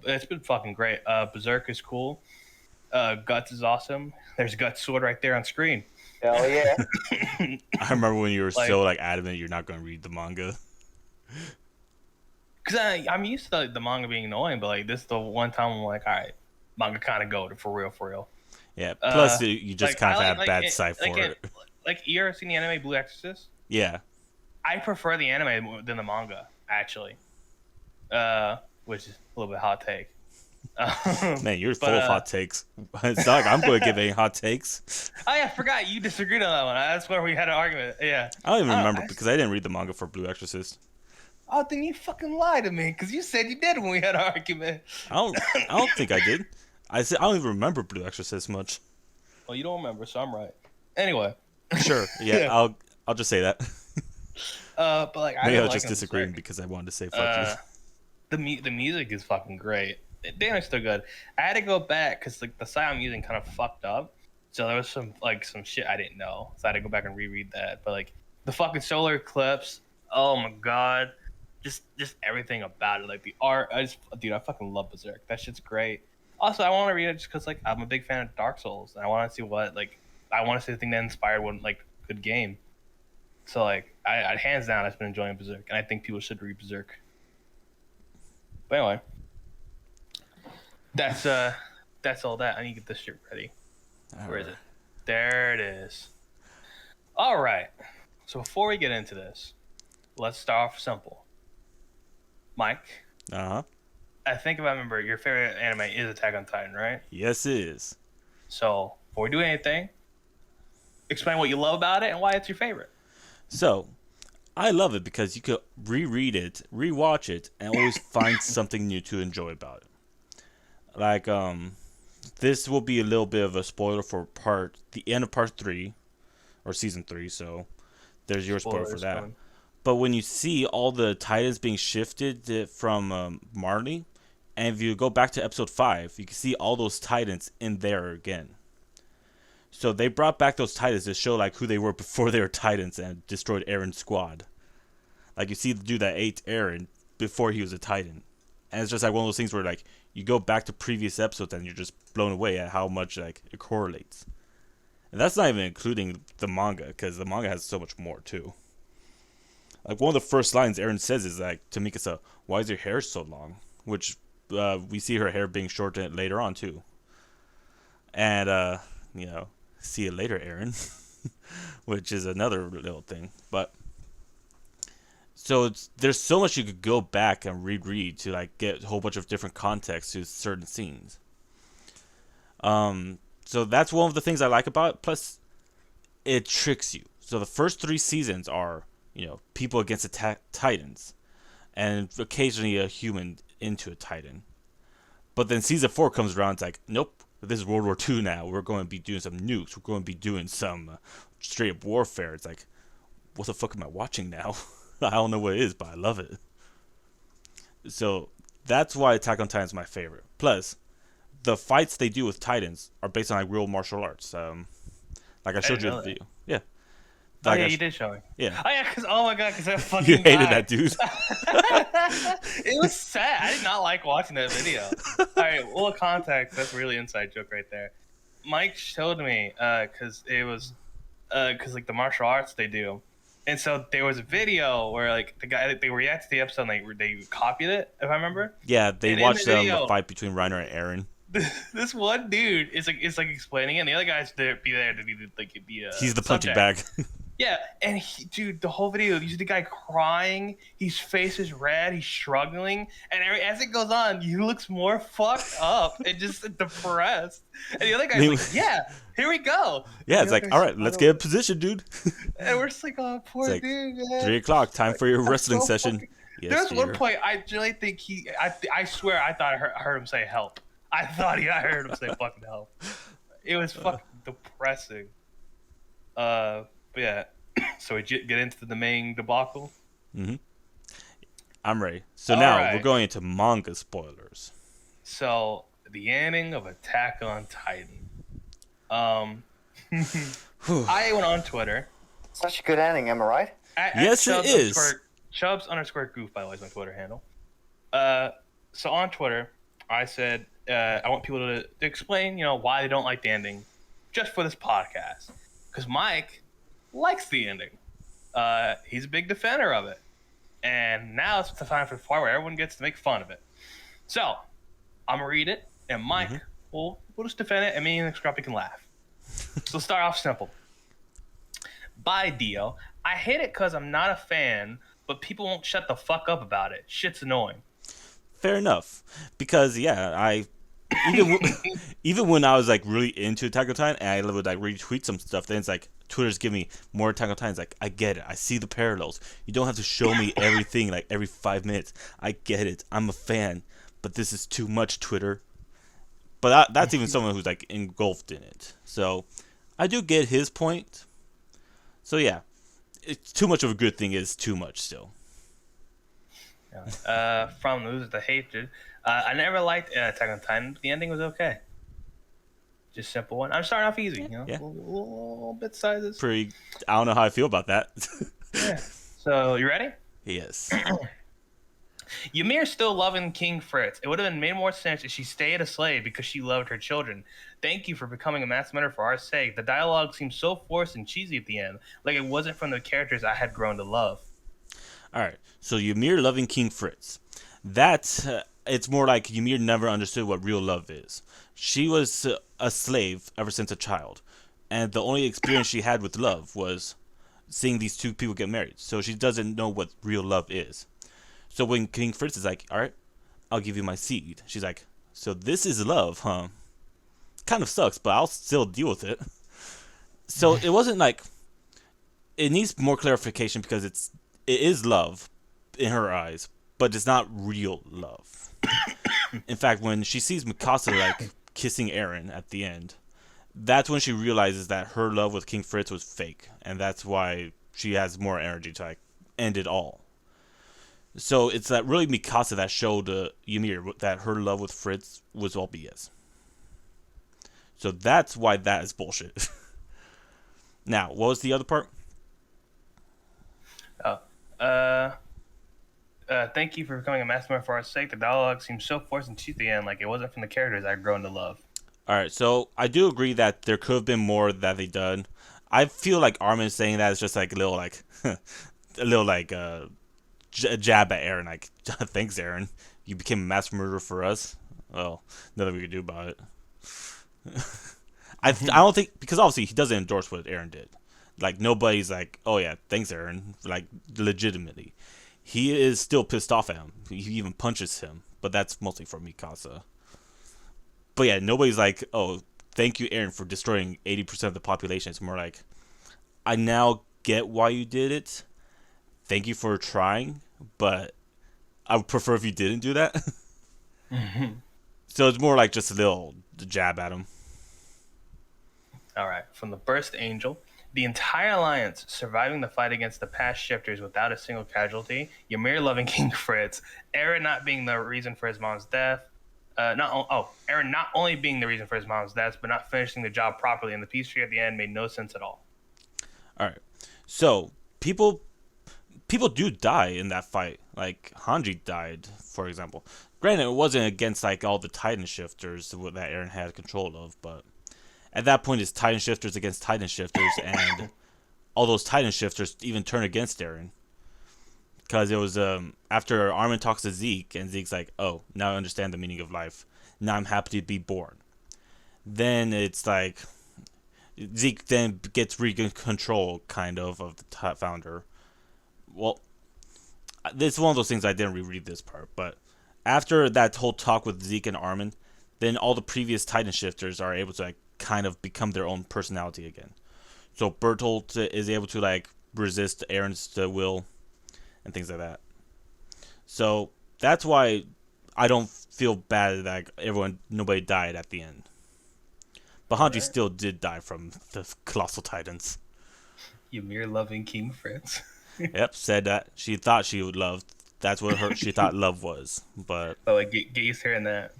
[SPEAKER 1] It's been fucking great. Berserk is cool. Guts is awesome. There's Guts' sword right there on screen.
[SPEAKER 2] Hell yeah.
[SPEAKER 3] I remember when you were so like adamant you're not going to read the manga.
[SPEAKER 1] Because I'm used to the manga being annoying, but like this is the one time I'm like, all right, manga kind of go for real.
[SPEAKER 3] Yeah. Plus, you just kind of have bad sight for it.
[SPEAKER 1] Like, you ever seen the anime Blue Exorcist?
[SPEAKER 3] Yeah.
[SPEAKER 1] I prefer the anime than the manga, actually. Which is a little bit hot take.
[SPEAKER 3] Man, you're full of hot takes. It's not like I'm going to give any hot takes.
[SPEAKER 1] Oh yeah, I forgot you disagreed on that one. That's where we had an argument. Yeah.
[SPEAKER 3] I don't even remember because I didn't read the manga for Blue Exorcist.
[SPEAKER 1] Oh, then you fucking lied to me because you said you did when we had an argument.
[SPEAKER 3] I don't think I did. I don't even remember Blue Exorcist much.
[SPEAKER 1] Well, you don't remember, so I'm right. Anyway.
[SPEAKER 3] Sure. Yeah. I'll just say that.
[SPEAKER 1] But like
[SPEAKER 3] Maybe I was just disagreeing because I wanted to say fuck you.
[SPEAKER 1] The music is fucking great. Damn, it's still good. I had to go back because like the site I'm using kind of fucked up. So there was some shit I didn't know. So I had to go back and reread that. But like the fucking solar eclipse, oh my god, just everything about it, like the art. I fucking love Berserk. That shit's great. Also, I want to read it just because like I'm a big fan of Dark Souls, and I want to see I want to see the thing that inspired one like good game. So like I hands down I've been enjoying Berserk, and I think people should read Berserk. But anyway, that's all that. I need to get this shit ready. Where is it? There it is. All right. So before we get into this, let's start off simple. Mike.
[SPEAKER 3] Uh-huh.
[SPEAKER 1] I think if I remember, your favorite anime is Attack on Titan, right?
[SPEAKER 3] Yes, it is.
[SPEAKER 1] So before we do anything, explain what you love about it and why it's your favorite.
[SPEAKER 3] So, I love it because you could reread it, rewatch it, and always find something new to enjoy about it. Like, this will be a little bit of a spoiler for the end of part 3, or season 3, so there's your spoiler for that. Fun. But when you see all the Titans being shifted from Marley, and if you go back to episode 5, you can see all those Titans in there again. So they brought back those Titans to show like who they were before they were Titans and destroyed Aaron's squad. Like you see the dude that ate Aaron before he was a Titan. And it's just like one of those things where like you go back to previous episodes and you're just blown away at how much like it correlates. And that's not even including the manga, because the manga has so much more too. Like one of the first lines Aaron says is like to Mikasa, "Why is your hair so long?" Which we see her hair being shortened later on too. And see you later, Aaron. Which is another little thing. But so there's so much you could go back and reread to like get a whole bunch of different context to certain scenes. So that's one of the things I like about it. Plus, it tricks you. So the first 3 seasons are, people against Titans, and occasionally a human into a Titan. But then season 4 comes around, it's like, nope, this is World War II now. We're going to be doing some nukes. We're going to be doing some straight up warfare. It's like, what the fuck am I watching now? I don't know what it is, but I love it. So that's why Attack on Titan is my favorite. Plus, the fights they do with Titans are based on like real martial arts. Like I showed you the video. Yeah.
[SPEAKER 1] Like you did show me.
[SPEAKER 3] Yeah.
[SPEAKER 1] Oh yeah, because that fucking
[SPEAKER 3] you hated that dude.
[SPEAKER 1] It was sad. I did not like watching that video. All right, well, context. That's a really inside joke right there. Mike showed me because it was because like the martial arts they do, and so there was a video where like the guy they reacted to the episode and they copied it, if I remember.
[SPEAKER 3] Yeah, they watched the fight between Reiner and Eren.
[SPEAKER 1] This one dude is like explaining it, and the other guy's there to be
[SPEAKER 3] he's the punching bag.
[SPEAKER 1] Yeah, and dude, the whole video, you see the guy crying, his face is red, he's struggling, and as it goes on, he looks more fucked up and just depressed. And the other guy's like, yeah, here we go.
[SPEAKER 3] Yeah, it's like, all right, let's get in position, dude.
[SPEAKER 1] And we're just like, oh, poor dude, man.
[SPEAKER 3] 3 o'clock, time for your wrestling session.
[SPEAKER 1] Yes, there's one point, I really think I swear I thought I heard him say help. I heard him say fucking help. It was fucking depressing. But yeah, so we get into the main debacle.
[SPEAKER 3] Mm-hmm. I'm ready. So now we're going into manga spoilers.
[SPEAKER 1] So the ending of Attack on Titan. I went on Twitter.
[SPEAKER 2] Such a good ending, am I right?
[SPEAKER 3] Yes, it is.
[SPEAKER 1] Chubs_goof, by the way, is my Twitter handle. So on Twitter, I said I want people to explain, why they don't like the ending, just for this podcast, because Mike likes the ending. He's a big defender of it, and now it's the time for the part where everyone gets to make fun of it. So I'm gonna read it, and Mike will just defend it, and me and Scrumpy can laugh. So start off simple. By Dio, I hate it because I'm not a fan, but people won't shut the fuck up about it. Shit's annoying.
[SPEAKER 3] Fair enough, because even when I was like really into Attack on Titan and I would like retweet some stuff, then it's like Twitter's giving me more Attack on Titan. It's like, I get it, I see the parallels. You don't have to show me everything like every 5 minutes. I get it, I'm a fan, but this is too much, Twitter. But that's even someone who's like engulfed in it. So I do get his point. So yeah, it's too much of a good thing is too much still.
[SPEAKER 1] From Lose to Hatred. I never liked Attack on Titan, but the ending was okay. Just simple one. I'm starting off easy,
[SPEAKER 3] Yeah.
[SPEAKER 1] little bit sizes.
[SPEAKER 3] Pretty. I don't know how I feel about that.
[SPEAKER 1] Yeah. So you ready?
[SPEAKER 3] Yes.
[SPEAKER 1] Ymir still loving King Fritz. It would have made more sense if she stayed a slave because she loved her children. Thank you for becoming a master for our sake. The dialogue seemed so forced and cheesy at the end, like it wasn't from the characters I had grown to love.
[SPEAKER 3] All right. So Ymir loving King Fritz. That it's more like Ymir never understood what real love is. She was a slave ever since a child, and the only experience she had with love was seeing these two people get married. So she doesn't know what real love is. So when King Fritz is like, all right, I'll give you my seed. She's like, so this is love, huh? Kind of sucks, but I'll still deal with it. So it wasn't like, it needs more clarification because it is love in her eyes, but it's not real love. In fact, when she sees Mikasa like kissing Eren at the end, that's when she realizes that her love with King Fritz was fake, and that's why she has more energy to like end it all. So it's that really Mikasa that showed Ymir that her love with Fritz was all BS. So that's why that is bullshit. Now, what was the other part?
[SPEAKER 1] Thank you for becoming a master for our sake. The dialogue seems so forced and cheesy at the end, like it wasn't from the characters I'd grown to love.
[SPEAKER 3] All right, so I do agree that there could have been more that they done. I feel like Armin saying that is just like a little like, jab at Eren. Like, thanks, Eren. You became a mass murderer for us. Well, nothing we could do about it. I don't think, because obviously he doesn't endorse what Eren did. Like, nobody's like, oh yeah, thanks, Eren. Like, legitimately. He is still pissed off at him. He even punches him, but that's mostly for Mikasa. But yeah, nobody's like, oh, thank you, Eren, for destroying 80% of the population. It's more like, I now get why you did it. Thank you for trying, but I would prefer if you didn't do that. So it's more like just a little jab at him.
[SPEAKER 1] All right, from the Burst Angel. The entire alliance surviving the fight against the past shifters without a single casualty. Ymir loving King Fritz. Eren not being the reason for his mom's death. Eren not only being the reason for his mom's death, but not finishing the job properly, and the peace tree at the end made no sense at all.
[SPEAKER 3] All right, so people do die in that fight. Like Hanji died, for example. Granted, it wasn't against like all the Titan shifters that Eren had control of, but at that point, it's Titan shifters against Titan shifters, and all those Titan shifters even turn against Eren. Because it was after Armin talks to Zeke, and Zeke's like, oh, now I understand the meaning of life. Now I'm happy to be born. Then it's like, Zeke then gets control, kind of the founder. Well, it's one of those things I didn't reread this part, but after that whole talk with Zeke and Armin, then all the previous Titan shifters are able to like kind of become their own personality again. So Bertolt is able to like resist Eren's will and things like that. So that's why I don't feel bad that nobody died at the end. But Hanji still did die from the Colossal Titans.
[SPEAKER 1] Ymir loving King Fritz.
[SPEAKER 3] Yep, said that she thought she would love. That's what she thought love was. But
[SPEAKER 1] like get used to hearing that.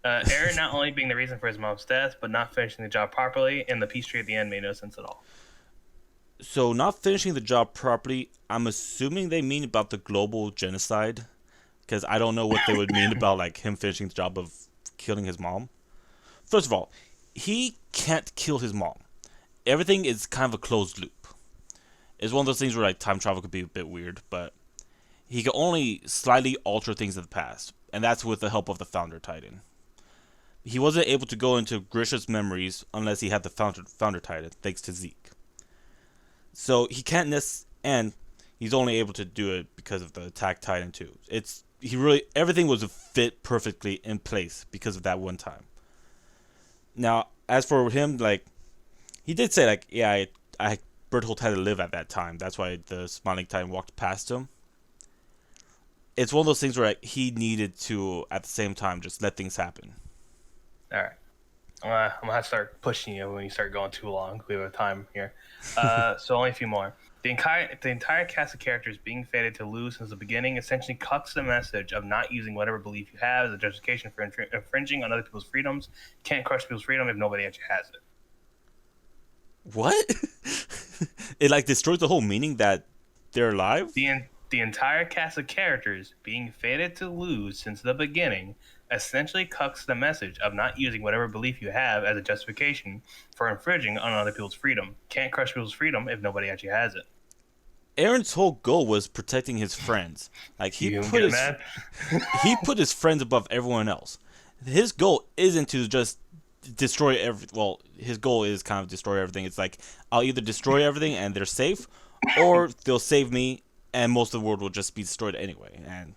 [SPEAKER 1] Eren not only being the reason for his mom's death, but not finishing the job properly, and the peace tree at the end made no sense at all.
[SPEAKER 3] So not finishing the job properly, I'm assuming they mean about the global genocide, because I don't know what they would mean about like him finishing the job of killing his mom. First of all, he can't kill his mom. Everything is kind of a closed loop. It's one of those things where like time travel could be a bit weird, but he can only slightly alter things in the past, and that's with the help of the Founder Titan. He wasn't able to go into Grisha's memories unless he had the Founder Titan, thanks to Zeke. So he can't and he's only able to do it because of the Attack Titan too. Everything was fit perfectly in place because of that one time. Now, as for him, like, he did say like, yeah, Bertolt had to live at that time. That's why the Smiling Titan walked past him. It's one of those things where like, he needed to, at the same time, just let things happen.
[SPEAKER 1] All right. I'm gonna have to start pushing you when you start going too long. We have time here, so only a few more. The entire cast of characters being fated to lose since the beginning essentially cuts the message of not using whatever belief you have as a justification for infringing on other people's freedoms. Can't crush people's freedom if nobody actually has it.
[SPEAKER 3] What? It like destroys the whole meaning that they're alive?
[SPEAKER 1] The entire cast of characters being fated to lose since the beginning essentially cuts the message of not using whatever belief you have as a justification for infringing on other people's freedom. Can't crush people's freedom if nobody actually has it.
[SPEAKER 3] Aaron's whole goal was protecting his friends. Like he put his friends above everyone else. His goal isn't to just destroy his goal is kind of destroy everything. It's like I'll either destroy everything and they're safe, or they'll save me and most of the world will just be destroyed anyway. And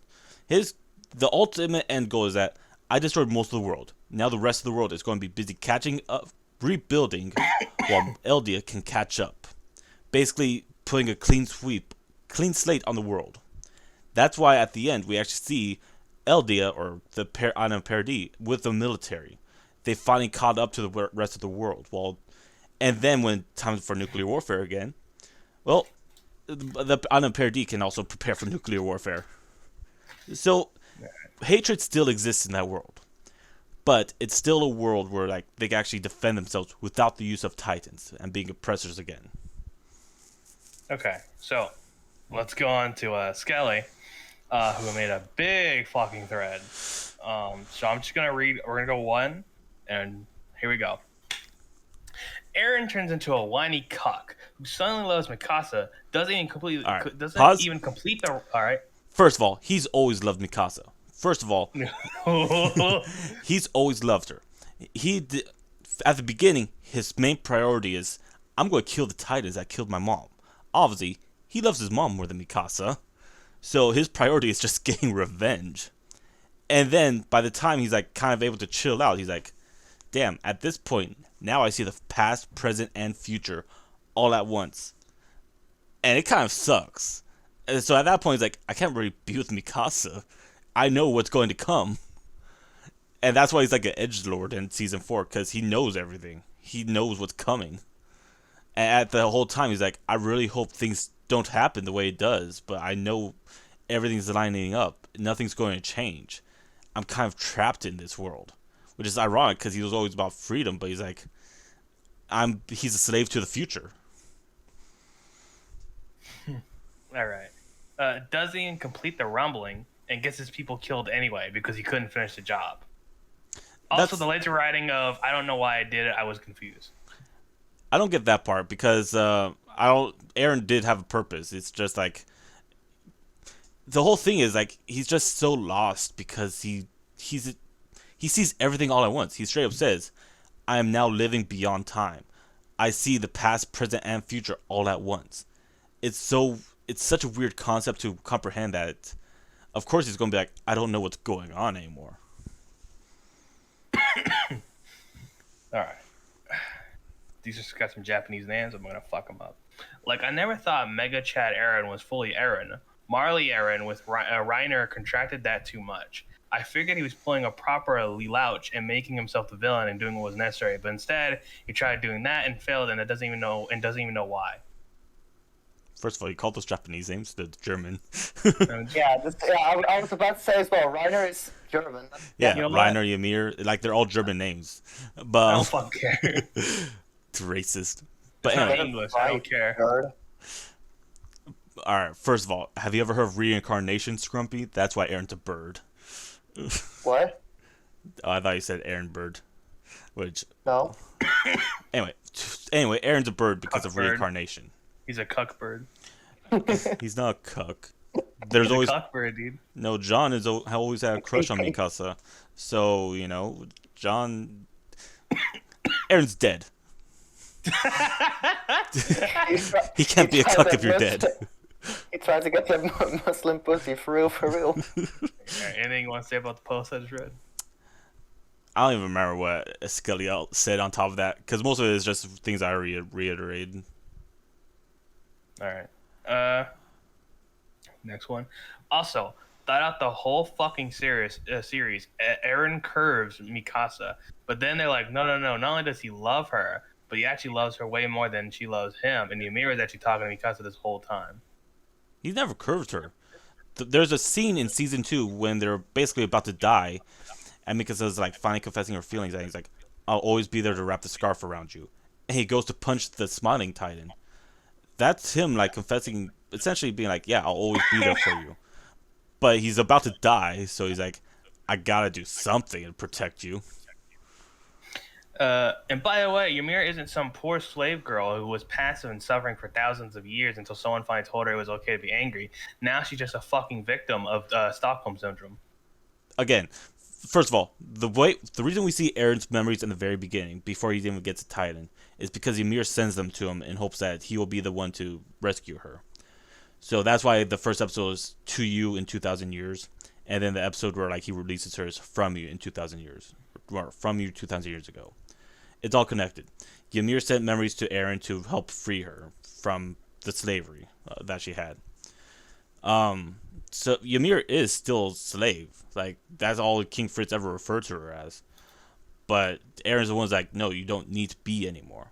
[SPEAKER 3] the ultimate end goal is that I destroyed most of the world. Now the rest of the world is going to be busy catching up, rebuilding, while Eldia can catch up. Basically, putting a clean slate on the world. That's why at the end we actually see Eldia or the Anna Paradis with the military. They finally caught up to the rest of the world. And then when time for nuclear warfare again, well, the Anna Paradis can also prepare for nuclear warfare. So hatred still exists in that world, but it's still a world where like they can actually defend themselves without the use of titans and being oppressors again.
[SPEAKER 1] Okay, so let's go on to Skelly, who made a big fucking thread. So I'm just gonna read. We're gonna go one, and here we go. Aaron turns into a whiny cuck who suddenly loves Mikasa. Doesn't even complete the. All right.
[SPEAKER 3] First of all, he's always loved Mikasa. First of all, he's always loved her. At the beginning, his main priority is, I'm going to kill the titans that killed my mom. Obviously, he loves his mom more than Mikasa. So his priority is just getting revenge. And then, by the time he's like kind of able to chill out, he's like, damn, at this point, now I see the past, present, and future all at once. And it kind of sucks. And so at that point, he's like, I can't really be with Mikasa. I know what's going to come. And that's why he's like an edgelord in season 4, because he knows everything. He knows what's coming. And at the whole time, he's like, I really hope things don't happen the way it does, but I know everything's lining up. Nothing's going to change. I'm kind of trapped in this world. Which is ironic, because he was always about freedom, but he's like, he's a slave to the future.
[SPEAKER 1] All right. Doesn't even complete the rumbling and gets his people killed anyway because he couldn't finish the job. Also, the later writing of I don't know why I did it. I was confused.
[SPEAKER 3] I don't get that part because Aaron did have a purpose. It's just like the whole thing is like he's just so lost because he sees everything all at once. He straight up says, "I am now living beyond time. I see the past, present, and future all at once." It's such a weird concept to comprehend that. Of course, he's going to be like, I don't know what's going on anymore.
[SPEAKER 1] All right. These just got some Japanese names. I'm going to fuck them up. Like, I never thought Mega Chad Aaron was fully Aaron. Marley Aaron with Reiner contracted that too much. I figured he was pulling a proper Lelouch and making himself the villain and doing what was necessary. But instead, he tried doing that and failed and doesn't even know why.
[SPEAKER 3] First of all, you called those Japanese names, the German.
[SPEAKER 2] I was about to say as well. Reiner is German.
[SPEAKER 3] Yeah, you know Reiner, Ymir, like they're all German names. But
[SPEAKER 1] I don't fucking care.
[SPEAKER 3] It's racist. But
[SPEAKER 1] it's
[SPEAKER 3] anyway,
[SPEAKER 1] not English. I don't care.
[SPEAKER 3] All right. First of all, have you ever heard of reincarnation, Scrumpy? That's why Aaron's a bird.
[SPEAKER 2] What?
[SPEAKER 3] Oh, I thought you said Aaron Bird. Which
[SPEAKER 2] no.
[SPEAKER 3] Anyway, Aaron's a bird because of reincarnation.
[SPEAKER 1] He's a cuck bird.
[SPEAKER 3] He's not a cuck. There's always
[SPEAKER 1] a cuck bird, dude.
[SPEAKER 3] No, John has always had a crush on Mikasa. So, John... Aaron's dead. He can't be a cuck if you're dead.
[SPEAKER 2] He tried to get the Muslim pussy for real.
[SPEAKER 1] Anything you want to say about the post I just read?
[SPEAKER 3] I don't even remember what Skelly said on top of that, because most of it is just things I reiterated.
[SPEAKER 1] All right. Next one. Also, throughout the whole fucking series, Eren curves Mikasa, but then they're like, no, no, no. Not only does he love her, but he actually loves her way more than she loves him. And Ymir is actually talking to Mikasa this whole time.
[SPEAKER 3] He's never curved her. There's a scene in season 2 when they're basically about to die, and Mikasa's like finally confessing her feelings, and he's like, "I'll always be there to wrap the scarf around you." And he goes to punch the smiling Titan. That's him like confessing, essentially being like, "Yeah, I'll always be there for you." But he's about to die, so he's like, "I gotta do something to protect you."
[SPEAKER 1] And by the way, Ymir isn't some poor slave girl who was passive and suffering for thousands of years until someone finally told her it was okay to be angry. Now she's just a fucking victim of Stockholm syndrome.
[SPEAKER 3] Again, first of all, the reason we see Eren's memories in the very beginning, before he even gets a Titan, is because Ymir sends them to him in hopes that he will be the one to rescue her. So that's why the first episode is to you in 2,000 years, and then the episode where like he releases her is from you in 2,000 years, or from you 2,000 years ago. It's all connected. Ymir sent memories to Eren to help free her from the slavery that she had. So Ymir is still a slave. Like, that's all King Fritz ever referred to her as. But Eren's the one's like, no, you don't need to be anymore.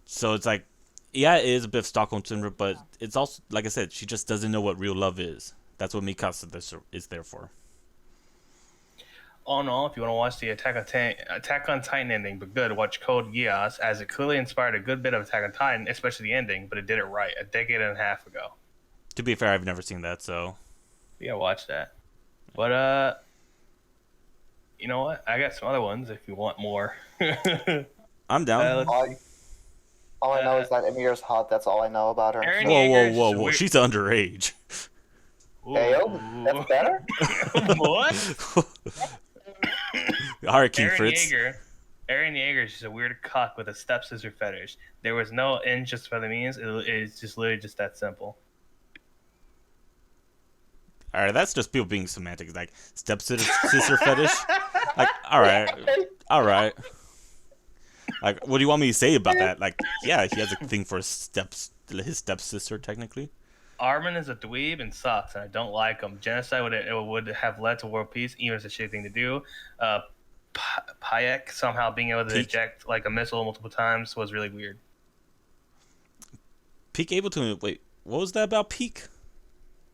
[SPEAKER 3] So it's like, yeah, it is a bit of Stockholm syndrome, but it's also, like I said, she just doesn't know what real love is. That's what Mikasa is there for.
[SPEAKER 1] All in all, if you want to watch the Attack on Titan ending, but good, watch Code Geass, as it clearly inspired a good bit of Attack on Titan, especially the ending, but it did it right a decade and a half ago.
[SPEAKER 3] To be fair, I've never seen that, so...
[SPEAKER 1] You gotta watch that. But, you know what? I got some other ones if you want more.
[SPEAKER 3] I'm down.
[SPEAKER 2] All I know is that Emir's hot. That's all I know about her.
[SPEAKER 3] Whoa. She's underage.
[SPEAKER 2] Ayo, that's better?
[SPEAKER 1] What?
[SPEAKER 3] Alright, King Fritz.
[SPEAKER 1] Eren Yeager is just a weird cock with a stepsister fetish. There was no end just for the means. It's just literally just that simple.
[SPEAKER 3] Alright, that's just people being semantic. Like, stepsister fetish? Like, alright. Like, what do you want me to say about that? Like, yeah, he has a thing for his stepsister, technically.
[SPEAKER 1] Armin is a dweeb and sucks, and I don't like him. Genocide would have led to world peace, even if it's a shitty thing to do. Payek somehow being able to eject like a missile multiple times was really weird.
[SPEAKER 3] Peak able to... Wait, what was that about Peak?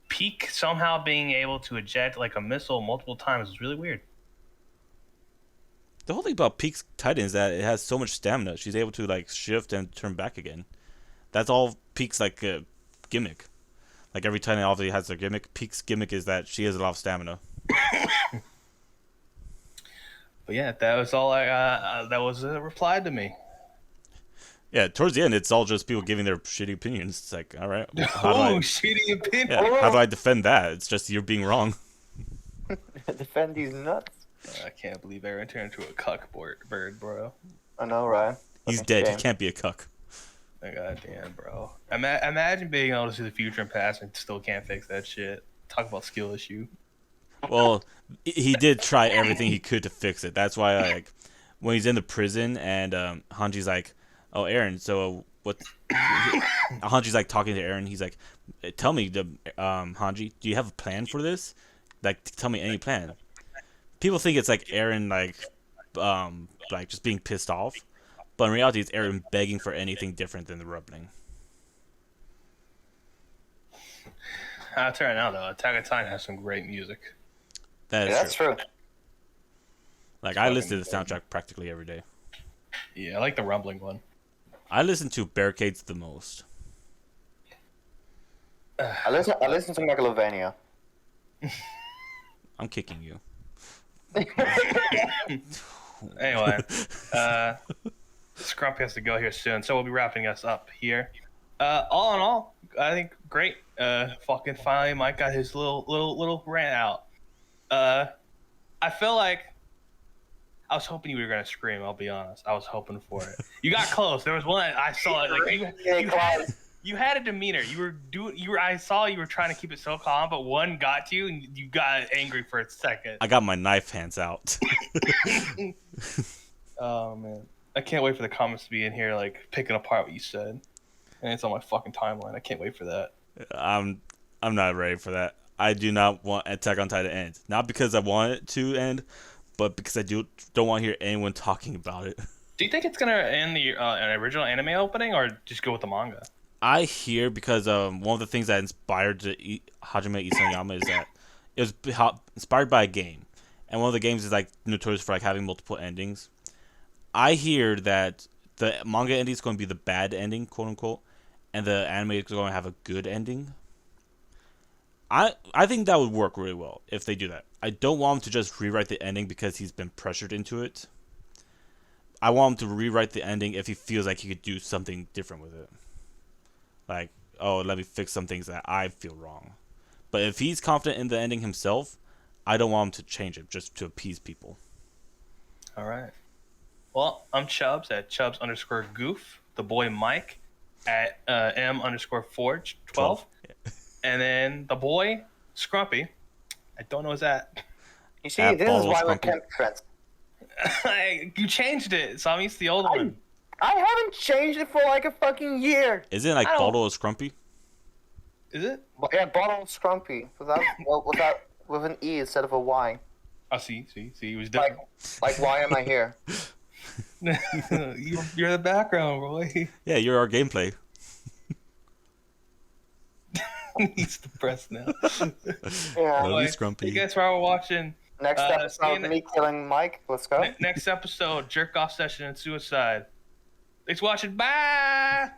[SPEAKER 1] Peak somehow being able to eject like a missile multiple times was really weird.
[SPEAKER 3] The whole thing about Peak's Titan is that it has so much stamina. She's able to like shift and turn back again. That's all Peak's like gimmick. Like every Titan obviously has their gimmick. Peak's gimmick is that she has a lot of stamina.
[SPEAKER 1] But yeah, that was all that was replied to me.
[SPEAKER 3] Yeah, towards the end, it's all just people giving their shitty opinions. It's like, all right,
[SPEAKER 1] shitty opinion.
[SPEAKER 3] Yeah, how do I defend that? It's just you're being wrong.
[SPEAKER 2] Defend these nuts.
[SPEAKER 1] I can't believe Eren turned into a cuck bird, bro.
[SPEAKER 2] I know, right?
[SPEAKER 3] He's dead. He can't be a cuck.
[SPEAKER 1] God damn, bro. Imagine being able to see the future and past and still can't fix that shit. Talk about skill issue.
[SPEAKER 3] Well, he did try everything he could to fix it. That's why, like, when he's in the prison and Hanji's like, "Oh, Eren, so what?" Hanji's like talking to Eren. He's like, "Tell me, Hanji, do you have a plan for this? Like, tell me any plan." People think it's like Eren, like just being pissed off, but in reality, it's Eren begging for anything different than the Rubbing.
[SPEAKER 1] I'll tell you now, though, Attack on Titan has some great music.
[SPEAKER 2] That's true.
[SPEAKER 3] Like, I listen to the soundtrack practically every day.
[SPEAKER 1] Yeah, I like the rumbling one.
[SPEAKER 3] I listen to Barricades the most.
[SPEAKER 2] I listen to Megalovania.
[SPEAKER 3] I'm kicking you.
[SPEAKER 1] Anyway, Scrumpy has to go here soon, so we'll be wrapping us up here. All in all, I think great. Fucking finally, Mike got his little rant out. I feel like I was hoping you were gonna scream. I'll be honest. I was hoping for it. You got close. There was one I saw it. Like you had a demeanor. I saw you were trying to keep it so calm, but one got to you, and you got angry for a second.
[SPEAKER 3] I got my knife hands out.
[SPEAKER 1] Oh man, I can't wait for the comments to be in here, like picking apart what you said, and it's on my fucking timeline. I can't wait for that.
[SPEAKER 3] I'm not ready for that. I do not want Attack on Titan to end. Not because I want it to end, but because I don't want to hear anyone talking about it.
[SPEAKER 1] Do you think it's gonna end the an original anime opening, or just go with the manga?
[SPEAKER 3] I hear because one of the things that inspired Hajime Isayama is that it was inspired by a game, and one of the games is like notorious for like having multiple endings. I hear that the manga ending is going to be the bad ending, quote unquote, and the anime is going to have a good ending. I think that would work really well if they do that. I don't want him to just rewrite the ending because he's been pressured into it. I want him to rewrite the ending if he feels like he could do something different with it. Like, oh, let me fix some things that I feel wrong. But if he's confident in the ending himself, I don't want him to change it just to appease people.
[SPEAKER 1] All right. Well, I'm Chubs at Chubs_Goof. The boy Mike at M_Forge12. Yeah. And then the boy Scrumpy. I don't know his at.
[SPEAKER 2] You see, this is why we're friends.
[SPEAKER 1] You changed it, so I'm used to the old one.
[SPEAKER 2] I haven't changed it for like a fucking year.
[SPEAKER 3] Isn't it like Bottle of Scrumpy?
[SPEAKER 1] Is it?
[SPEAKER 2] Yeah, Bottle of Scrumpy with an E instead of a Y.
[SPEAKER 1] Oh, see, he was different.
[SPEAKER 2] Like, why am I here?
[SPEAKER 1] You're the background, Roy.
[SPEAKER 3] Yeah, you're our gameplay.
[SPEAKER 1] He's depressed now.
[SPEAKER 2] Yeah.
[SPEAKER 3] Love you, Scrumpy.
[SPEAKER 1] You guys are watching.
[SPEAKER 2] Next episode, me killing Mike. Let's go.
[SPEAKER 1] Next episode, jerk off session and suicide. Thanks for watching. Bye.